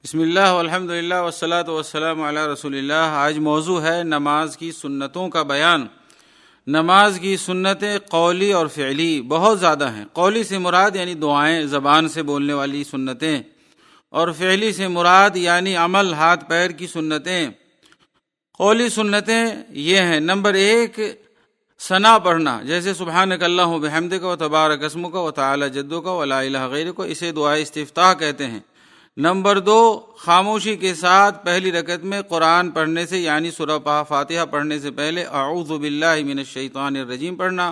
بسم اللہ والحمد للہ والصلاۃ والسلام علی رسول اللہ۔ آج موضوع ہے نماز کی سنتوں کا بیان۔ نماز کی سنتیں قولی اور فعلی بہت زیادہ ہیں۔ قولی سے مراد یعنی دعائیں، زبان سے بولنے والی سنتیں، اور فعلی سے مراد یعنی عمل، ہاتھ پیر کی سنتیں۔ قولی سنتیں یہ ہیں: نمبر 1، ثنا پڑھنا، جیسے سبحانک اللہم بحمدک و تبارک اسمک و تعالی جدک و لا الہ غیرک، اسے دعائے استفتاح کہتے ہیں۔ نمبر 2، خاموشی کے ساتھ پہلی رکعت میں قرآن پڑھنے سے یعنی سورہ فاتحہ پڑھنے سے پہلے اعوذ باللہ من الشیطان الرجیم پڑھنا۔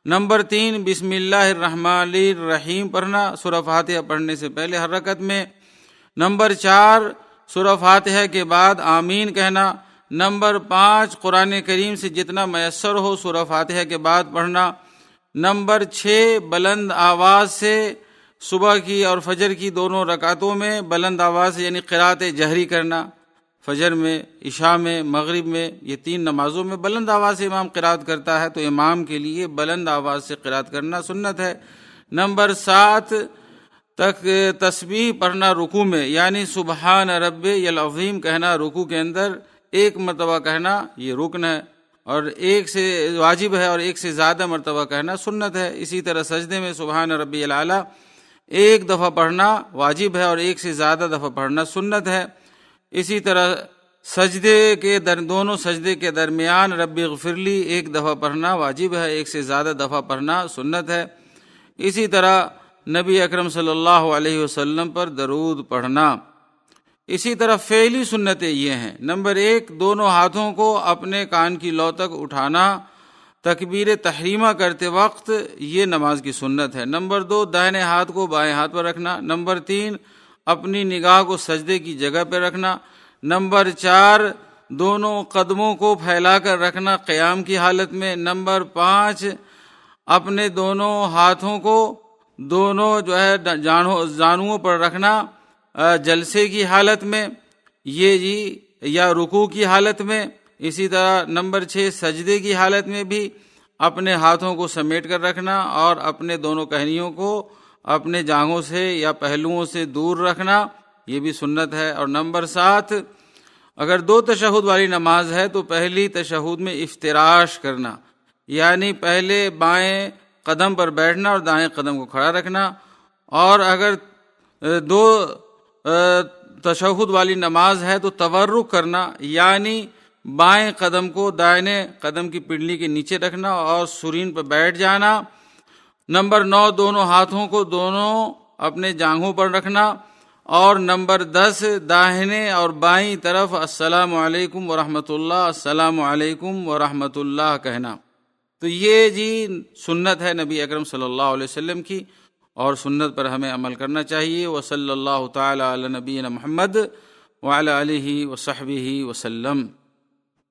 نمبر 3، بسم اللہ الرحمن الرحیم پڑھنا سورہ فاتحہ پڑھنے سے پہلے ہر رکعت میں۔ نمبر 4، سورہ فاتحہ کے بعد آمین کہنا۔ نمبر 5، قرآن کریم سے جتنا میسر ہو سورہ فاتحہ کے بعد پڑھنا۔ نمبر 6، بلند آواز سے صبح کی اور فجر کی دونوں رکعتوں میں بلند آواز سے یعنی قرأت جہری کرنا۔ فجر میں، عشاء میں، مغرب میں، یہ 3 نمازوں میں بلند آواز سے امام قرأت کرتا ہے، تو امام کے لیے بلند آواز سے قرأت کرنا سنت ہے۔ نمبر 7، تک تسبیح پڑھنا رکوع میں، یعنی سبحان ربی العظیم کہنا رکوع کے اندر 1 مرتبہ کہنا، یہ رکن ہے، اور 1 سے واجب ہے، اور 1 سے زیادہ مرتبہ کہنا سنت ہے۔ اسی طرح سجدے میں سبحان ربی الاعلیٰ 1 دفعہ پڑھنا واجب ہے، اور 1 سے زیادہ دفعہ پڑھنا سنت ہے۔ اسی طرح سجدے کے دونوں سجدے کے درمیان رب اغفرلی 1 دفعہ پڑھنا واجب ہے، 1 سے زیادہ دفعہ پڑھنا سنت ہے۔ اسی طرح نبی اکرم صلی اللہ علیہ وسلم پر درود پڑھنا۔ اسی طرح فعلی سنتیں یہ ہیں: نمبر 1، دونوں ہاتھوں کو اپنے کان کی لو تک اٹھانا تکبیر تحریمہ کرتے وقت، یہ نماز کی سنت ہے۔ نمبر 2، دائیں ہاتھ کو بائیں ہاتھ پر رکھنا۔ نمبر 3، اپنی نگاہ کو سجدے کی جگہ پہ رکھنا۔ نمبر 4، دونوں قدموں کو پھیلا کر رکھنا قیام کی حالت میں۔ نمبر 5، اپنے دونوں ہاتھوں کو دونوں جانوں پر رکھنا جلسے کی حالت میں، یہ یا رکوع کی حالت میں۔ اسی طرح نمبر 6، سجدے کی حالت میں بھی اپنے ہاتھوں کو سمیٹ کر رکھنا اور اپنے دونوں کہنیوں کو اپنے جانغوں سے یا پہلوؤں سے دور رکھنا، یہ بھی سنت ہے۔ اور نمبر 7، اگر 2 تشہد والی نماز ہے تو پہلی تشہد میں افتراش کرنا، یعنی پہلے بائیں قدم پر بیٹھنا اور دائیں قدم کو کھڑا رکھنا۔ اور اگر 2 تشہد والی نماز ہے تو تورک کرنا، یعنی بائیں قدم کو دائیں قدم کی پنڈلی کے نیچے رکھنا اور سرین پر بیٹھ جانا۔ نمبر 9، دونوں ہاتھوں کو دونوں اپنے جانگھوں پر رکھنا۔ اور نمبر 10، داہنے اور بائیں طرف السلام علیکم ورحمۃ اللہ، السلام علیکم ورحمۃ اللہ کہنا۔ تو یہ سنت ہے نبی اکرم صلی اللہ علیہ وسلم کی، اور سنت پر ہمیں عمل کرنا چاہیے۔ وصلی اللہ تعالی علی نبینا محمد وعلی آلہ وصحبہ وسلم۔